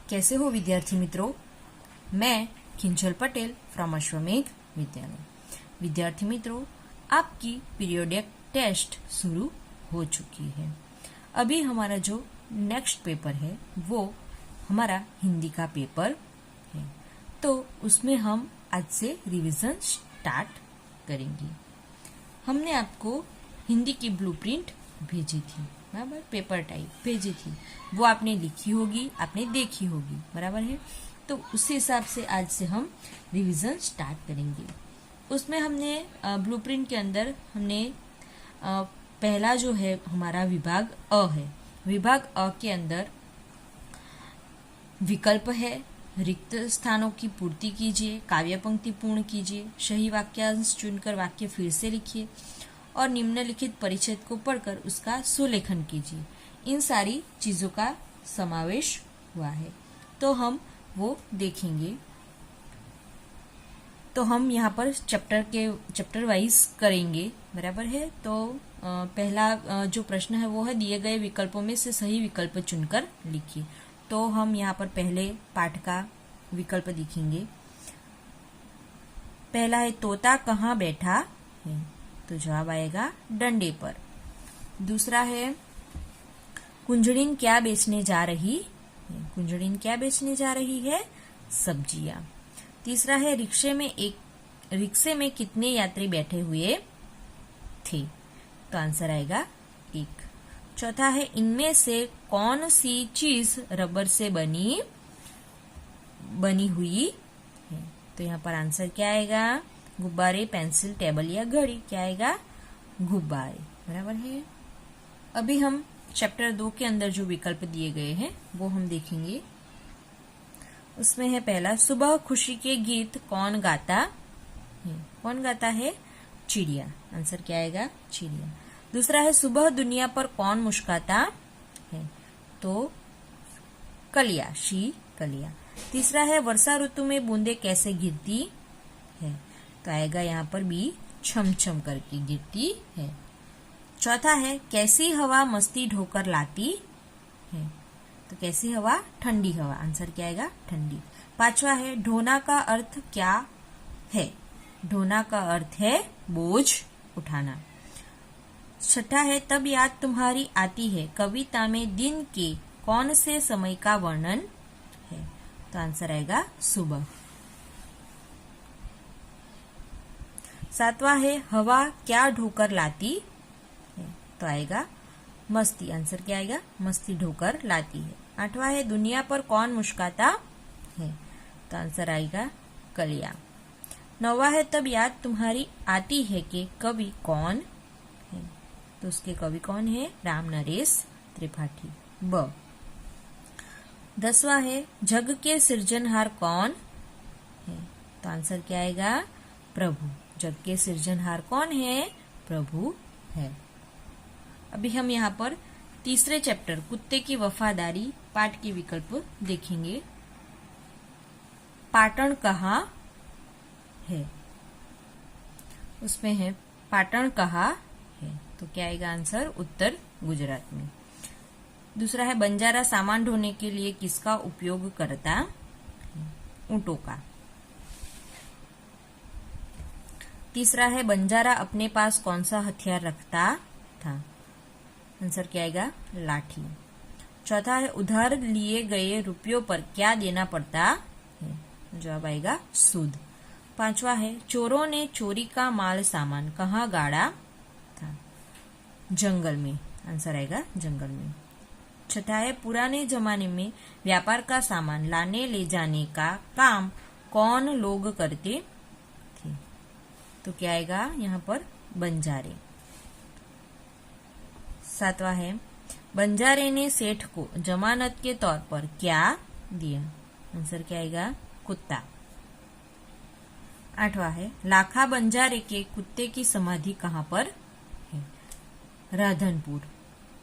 कैसे हो विद्यार्थी मित्रों। मैं किंजल पटेल फ्रॉम अश्वमेघ विद्यालय। विद्यार्थी मित्रों, आपकी पीरियोडिक टेस्ट शुरू हो चुकी है। अभी हमारा जो नेक्स्ट पेपर है वो हमारा हिंदी का पेपर है, तो उसमें हम आज से रिवीजन स्टार्ट करेंगे। हमने आपको हिंदी की ब्लूप्रिंट भेजी थी, बराबर, पेपर टाइप भेजी थी, वो आपने लिखी होगी, आपने देखी होगी, बराबर है। तो उसी हिसाब से आज से हम रिवीजन स्टार्ट करेंगे। उसमें हमने ब्लूप्रिंट के अंदर हमने पहला जो है हमारा विभाग अ है। विभाग अ के अंदर विकल्प है, रिक्त स्थानों की पूर्ति कीजिए, काव्य पंक्ति पूर्ण कीजिए, सही वाक्यांश चुनकर वाक्य फिर से लिखिए और निम्नलिखित परिच्छेद को पढ़कर उसका सुलेखन कीजिए। इन सारी चीजों का समावेश हुआ है, तो हम वो देखेंगे। तो हम यहाँ पर चैप्टर वाइज करेंगे, बराबर है। तो पहला जो प्रश्न है वो है, दिए गए विकल्पों में से सही विकल्प चुनकर लिखिए। तो हम यहाँ पर पहले पाठ का विकल्प देखेंगे। पहला है, तोता कहाँ बैठा है, तो जवाब आएगा डंडे पर। दूसरा है, कुंजड़िन क्या बेचने जा रही है, कुंजड़िन क्या बेचने जा रही है, सब्जियां। तीसरा है, रिक्शे में कितने यात्री बैठे हुए थे, तो आंसर आएगा 1। चौथा है, इनमें से कौन सी चीज रबर से बनी हुई है, तो यहाँ पर आंसर क्या आएगा, गुब्बारे, पेंसिल, टेबल या घड़ी। क्या आएगा, गुब्बारे, बराबर है। अभी हम चैप्टर 2 के अंदर जो विकल्प दिए गए हैं वो हम देखेंगे। उसमें है पहला, सुबह खुशी के गीत कौन गाता है, कौन गाता है, चिड़िया। आंसर क्या आएगा, चिड़िया। दूसरा है, सुबह दुनिया पर कौन मुस्कुराता है, तो कलिया, कलिया। तीसरा है, वर्षा ऋतु में बूंदे कैसे गिरती है, तो आएगा यहाँ पर बी, छम छम करके गिरती है। चौथा है, कैसी हवा मस्ती ढोकर लाती है, तो कैसी हवा, ठंडी हवा। आंसर क्या आएगा, ठंडी। पांचवा है, ढोना का अर्थ क्या है, ढोना का अर्थ है बोझ उठाना। छठा है, तब याद तुम्हारी आती है, कविता में दिन के कौन से समय का वर्णन है, तो आंसर आएगा सुबह। सातवां है, हवा क्या ढोकर लाती है, तो आएगा मस्ती। आंसर क्या आएगा, मस्ती ढोकर लाती है। आठवां है, दुनिया पर कौन मुस्कुराता है, तो आंसर आएगा कलिया। नौवां है, तब याद तुम्हारी आती है कि कवि कौन है, तो उसके कवि कौन है, राम नरेश त्रिपाठी, ब। 10वां है, जग के सृजनहार कौन है, तो आंसर क्या आएगा, प्रभु। जग के सृजनहार कौन है, प्रभु है। अभी हम यहाँ पर तीसरे चैप्टर कुत्ते की वफादारी पाठ के विकल्प देखेंगे। पाटण कहाँ है, उसमें है पाटण कहाँ है, तो क्या आएगा आंसर, उत्तर गुजरात में। दूसरा है, बंजारा सामान ढोने के लिए किसका उपयोग करता है, ऊंटों का। तीसरा है, बंजारा अपने पास कौन सा हथियार रखता था, आंसर क्या आएगा, लाठी। चौथा है, उधार लिए गए रुपयों पर क्या देना पड़ता है, जवाब आएगा सूद। पांचवा है, चोरों ने चोरी का माल सामान कहाँ गाड़ा था, जंगल में। आंसर आएगा जंगल में। छठा है, पुराने जमाने में व्यापार का सामान लाने ले जाने का काम कौन लोग करते थे, तो क्या आएगा यहाँ पर, बंजारे। सातवां है, बंजारे ने सेठ को जमानत के तौर पर क्या दिया, आंसर क्या आएगा, कुत्ता। आठवां है, लाखा बंजारे के कुत्ते की समाधि कहाँ पर है, राधनपुर।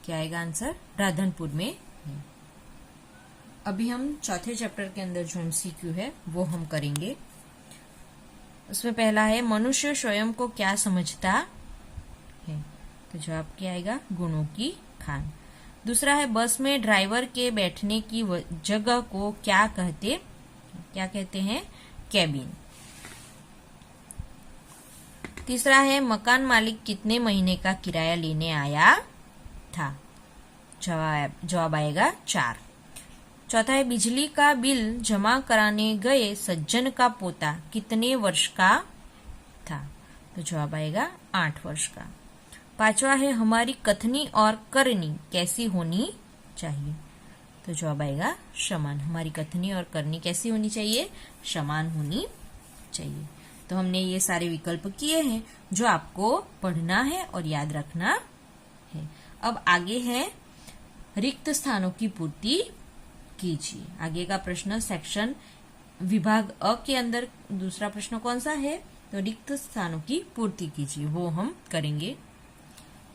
क्या आएगा आंसर, राधनपुर में है। अभी हम चौथे चैप्टर के अंदर जो MCQ है वो हम करेंगे। उसमें पहला है, मनुष्य स्वयं को क्या समझता है, तो जवाब क्या आएगा, गुणों की खान। दूसरा है बस में ड्राइवर के बैठने की जगह को क्या कहते हैं? कैबिन। तीसरा है मकान मालिक कितने महीने का किराया लेने आया था? जवाब आएगा 4। चौथा है बिजली का बिल जमा कराने गए सज्जन का पोता कितने वर्ष का था? तो जवाब आएगा 8 वर्ष का। 5वां है हमारी कथनी और करनी कैसी होनी चाहिए? तो जवाब आएगा समान। हमारी कथनी और करनी कैसी होनी चाहिए? समान होनी चाहिए। तो हमने ये सारे विकल्प किए हैं जो आपको पढ़ना है और याद रखना है। अब आगे है रिक्त स्थानों की पूर्ति कीजिए। आगे का प्रश्न सेक्शन विभाग अ के अंदर दूसरा प्रश्न कौन सा है? तो रिक्त स्थानों की पूर्ति कीजिए, वो हम करेंगे।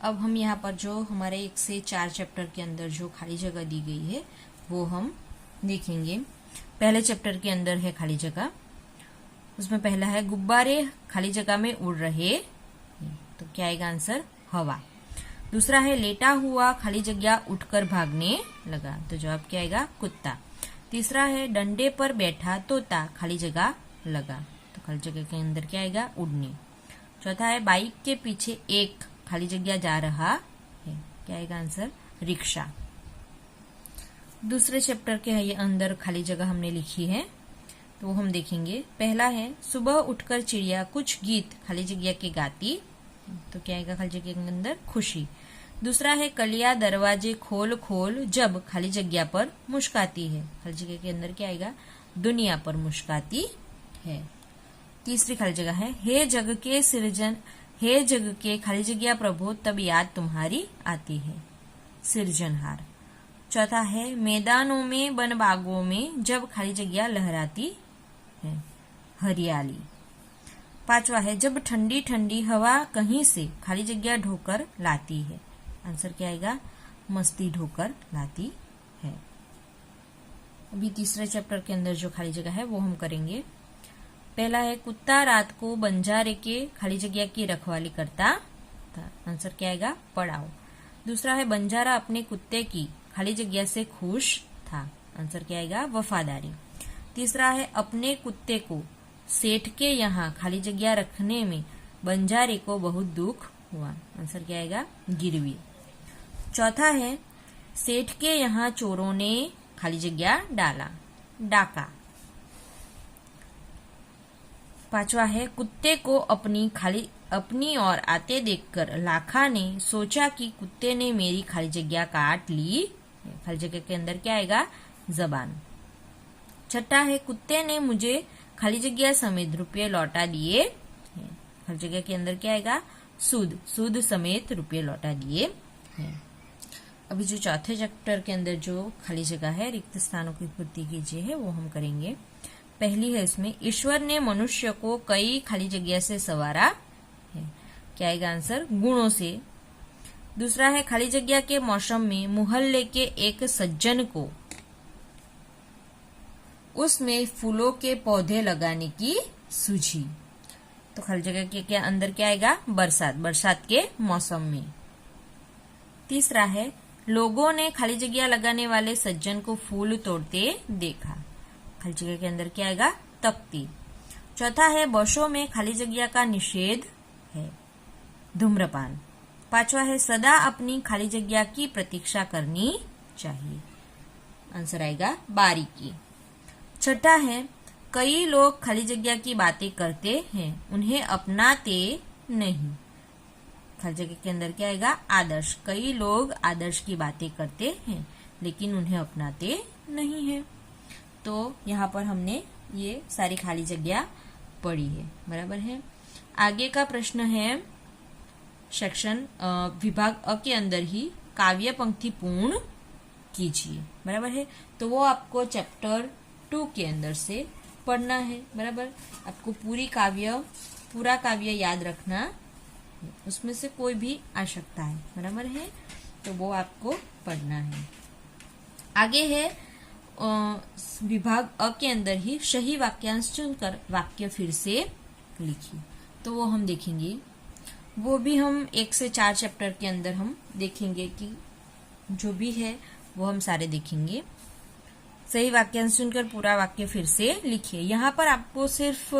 अब हम यहाँ पर जो हमारे 1 से 4 चैप्टर के अंदर जो खाली जगह दी गई है वो हम देखेंगे। पहले चैप्टर के अंदर है खाली जगह, उसमें पहला है गुब्बारे खाली जगह में उड़ रहे, तो क्या आएगा आंसर? हवा। दूसरा है लेटा हुआ खाली जगह उठकर भागने लगा, तो जवाब क्या आएगा? कुत्ता। तीसरा है डंडे पर बैठा तोता खाली जगह लगा, तो खाली जगह के अंदर क्या आएगा? उड़ने। चौथा है बाइक के पीछे एक खाली जगह जा रहा है, क्या आएगा आंसर? रिक्शा। दूसरे चैप्टर के अंदर खाली जगह हमने लिखी है, तो वो हम देखेंगे। पहला है सुबह उठकर चिड़िया कुछ गीत खाली जगह के गाती, तो क्या आएगा खाली जगह के अंदर? खुशी। दूसरा है कलिया दरवाजे खोल खोल जब खाली जगह पर मुस्काती है, खाली जगह के अंदर क्या आएगा? दुनिया पर मुस्काती है। तीसरी खाली जगह है हे जग के सृजन, हे जग के खाली जगह प्रभु तब याद तुम्हारी आती है, सृजनहार। चौथा है मैदानों में वन बागों में जब खाली जगह लहराती है, हरियाली। 5वां है जब ठंडी ठंडी हवा कहीं से खाली जगह ढोकर लाती है, आंसर क्या आएगा? मस्ती ढोकर लाती है। अभी तीसरे चैप्टर के अंदर जो खाली जगह है वो हम करेंगे। पहला है कुत्ता रात को बंजारे के खाली जगह की रखवाली करता था, आंसर क्या आएगा? पड़ाव। दूसरा है बंजारा अपने कुत्ते की खाली जगह से खुश था, आंसर क्या आएगा? वफादारी। तीसरा है अपने कुत्ते को सेठ के यहाँ खाली जगह रखने में बंजारे को बहुत दुख हुआ, आंसर क्या आएगा? गिरवी। चौथा है सेठ के यहाँ चोरों ने खाली जगह डाला, डाका। 5वां है कुत्ते को अपनी ओर आते देखकर लाखा ने सोचा कि कुत्ते ने मेरी खाली जगह काट ली, खाली जगह के अंदर क्या आएगा? जबान। छठा है कुत्ते ने मुझे खाली जगह समेत रुपये लौटा दिए, खाली जगह के अंदर क्या आएगा? सूद समेत रुपये लौटा दिए हैं। अभी जो चौथे चैप्टर के अंदर जो खाली जगह है रिक्त स्थानों की पूर्ति कीजिए है वो हम करेंगे। पहली है इसमें ईश्वर ने मनुष्य को कई खाली जगह से संवारा है, क्या आएगा आंसर? गुणों से। दूसरा है खाली जगह के मौसम में मोहल्ले के एक सज्जन को उसमें फूलों के पौधे लगाने की सूझी, तो खाली जगह के अंदर क्या आएगा? बरसात के मौसम में। तीसरा है लोगों ने खाली जगह लगाने वाले सज्जन को फूल तोड़ते देखा, खाली जगह के अंदर क्या आएगा? तख्ती। चौथा है बसों में खाली जगह का निषेध है, धूम्रपान। 5वां है सदा अपनी खाली जगह की प्रतीक्षा करनी चाहिए, आंसर आएगा बारीकी। छठा है कई लोग खाली जगह की बातें करते हैं उन्हें अपनाते नहीं, खाली जगह के अंदर क्या आएगा? आदर्श। कई लोग आदर्श की बातें करते हैं लेकिन उन्हें अपनाते नहीं है। तो यहाँ पर हमने ये सारी खाली जगह पढ़ी है, बराबर है। आगे का प्रश्न है सेक्शन विभाग अ के अंदर ही काव्य पंक्ति पूर्ण कीजिए, बराबर है। तो वो आपको चैप्टर 2 के अंदर से पढ़ना है, बराबर। आपको पूरा काव्य याद रखना, उसमें से कोई भी आ सकता है, बराबर है। तो वो आपको पढ़ना है। आगे है विभाग अ के अंदर ही सही वाक्यांश चुनकर वाक्य फिर से लिखिए, तो वो हम देखेंगे। वो भी हम 1 से 4 चैप्टर के अंदर हम देखेंगे कि जो भी है वो हम सारे देखेंगे। सही वाक्यांश चुनकर पूरा वाक्य फिर से लिखिए। यहाँ पर आपको सिर्फ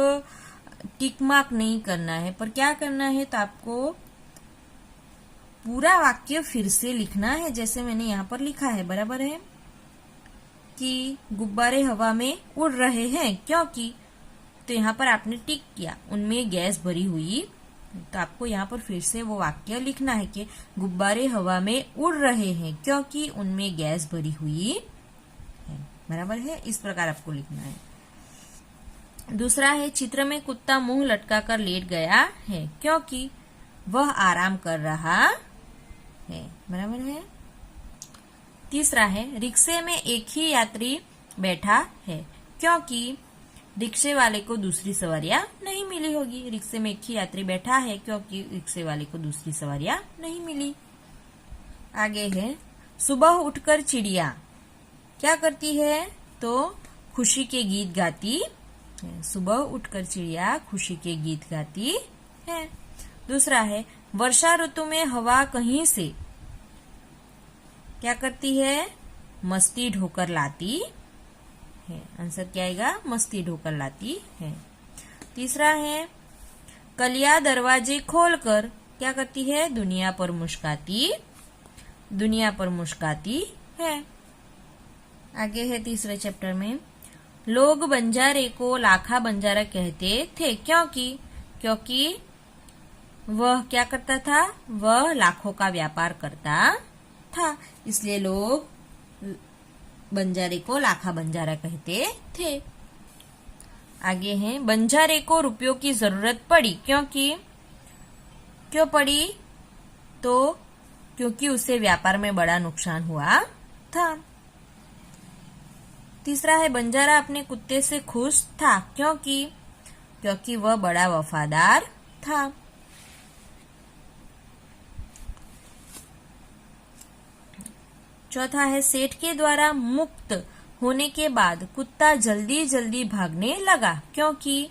टिक मार्क नहीं करना है, पर क्या करना है, तो आपको पूरा वाक्य फिर से लिखना है, जैसे मैंने यहाँ पर लिखा है। बराबर है कि गुब्बारे हवा में उड़ रहे हैं क्योंकि, तो यहाँ पर आपने टिक किया, उनमें गैस भरी हुई, तो आपको यहाँ पर फिर से वो वाक्य लिखना है कि गुब्बारे हवा में उड़ रहे हैं क्योंकि उनमें गैस भरी हुई है। बराबर है, इस प्रकार आपको लिखना है। दूसरा है, चित्र में कुत्ता मुंह लटकाकर लेट गया है क्योंकि वह आराम कर रहा है। बराबर है। तीसरा है, रिक्शे में एक ही यात्री बैठा है क्योंकि रिक्शे वाले को दूसरी सवारियां नहीं मिली होगी। रिक्शे में एक ही यात्री बैठा है क्योंकि रिक्शे वाले को दूसरी सवारियां नहीं मिली। आगे है, सुबह उठकर चिड़िया क्या करती है, तो खुशी के गीत गाती है। सुबह उठकर चिड़िया खुशी के गीत गाती है। दूसरा है, वर्षा ऋतु में हवा कहीं से क्या करती है, मस्ती ढोकर लाती है। आंसर क्या आएगा, मस्ती ढोकर लाती है। तीसरा है, कलिया दरवाजे खोलकर क्या करती है, दुनिया पर मुस्काती है। आगे है तीसरे चैप्टर में, लोग बंजारे को लाखा बंजारा कहते थे क्योंकि वह क्या करता था, वह लाखों का व्यापार करता था, इसलिए लोग बंजारे को लाखा बंजारा कहते थे। आगे है, बंजारे को रुपयों की जरूरत पड़ी क्यों पड़ी, तो क्योंकि उसे व्यापार में बड़ा नुकसान हुआ था। तीसरा है, बंजारा अपने कुत्ते से खुश था क्योंकि वह बड़ा वफादार था। चौथा है, सेठ के द्वारा मुक्त होने के बाद कुत्ता जल्दी जल्दी भागने लगा क्योंकि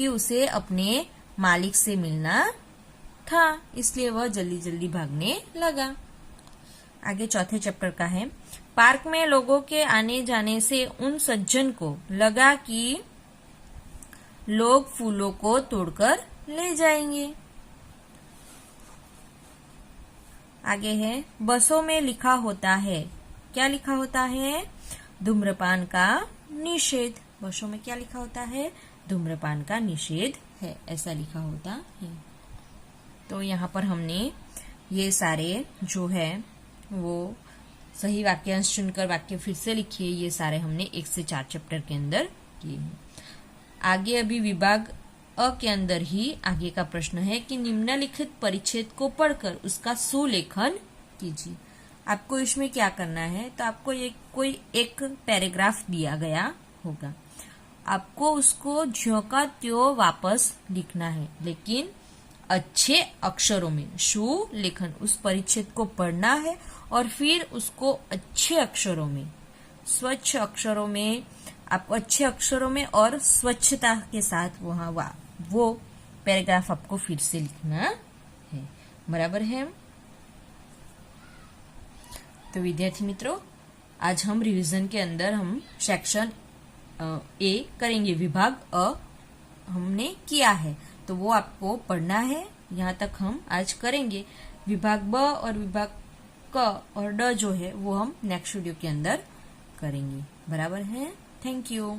उसे अपने मालिक से मिलना था, इसलिए वह जल्दी जल्दी भागने लगा। आगे चौथे चैप्टर का है, पार्क में लोगों के आने जाने से उन सज्जन को लगा कि लोग फूलों को तोड़कर ले जाएंगे। आगे है, बसों में लिखा होता है, क्या लिखा होता है, धूम्रपान का निषेध। बसों में क्या लिखा होता है, धूम्रपान का निषेध है, ऐसा लिखा होता है। तो यहाँ पर हमने ये सारे जो है वो सही वाक्यांश चुनकर वाक्य फिर से लिखिए, ये सारे हमने 1 से 4 चैप्टर के अंदर किए हैं। आगे अभी विभाग अ के अंदर ही आगे का प्रश्न है कि निम्नलिखित परिच्छेद को पढ़कर उसका सुलेखन कीजिए। आपको इसमें क्या करना है, तो आपको कोई एक पैराग्राफ दिया गया होगा, आपको उसको ज्यों का त्यों वापस लिखना है, लेकिन अच्छे अक्षरों में। सुलेखन, उस परिच्छेद को पढ़ना है और फिर उसको अच्छे अक्षरों में, स्वच्छ अक्षरों में, आपको अच्छे अक्षरों में और स्वच्छता के साथ वहां वो पैराग्राफ आपको फिर से लिखना है। बराबर है। तो विद्यार्थी मित्रों, आज हम रिवीजन के अंदर हम सेक्शन ए करेंगे, विभाग अ हमने किया है तो वो आपको पढ़ना है, यहाँ तक हम आज करेंगे। विभाग ब और विभाग क और ड जो है वो हम नेक्स्ट वीडियो के अंदर करेंगे। बराबर है। Thank you.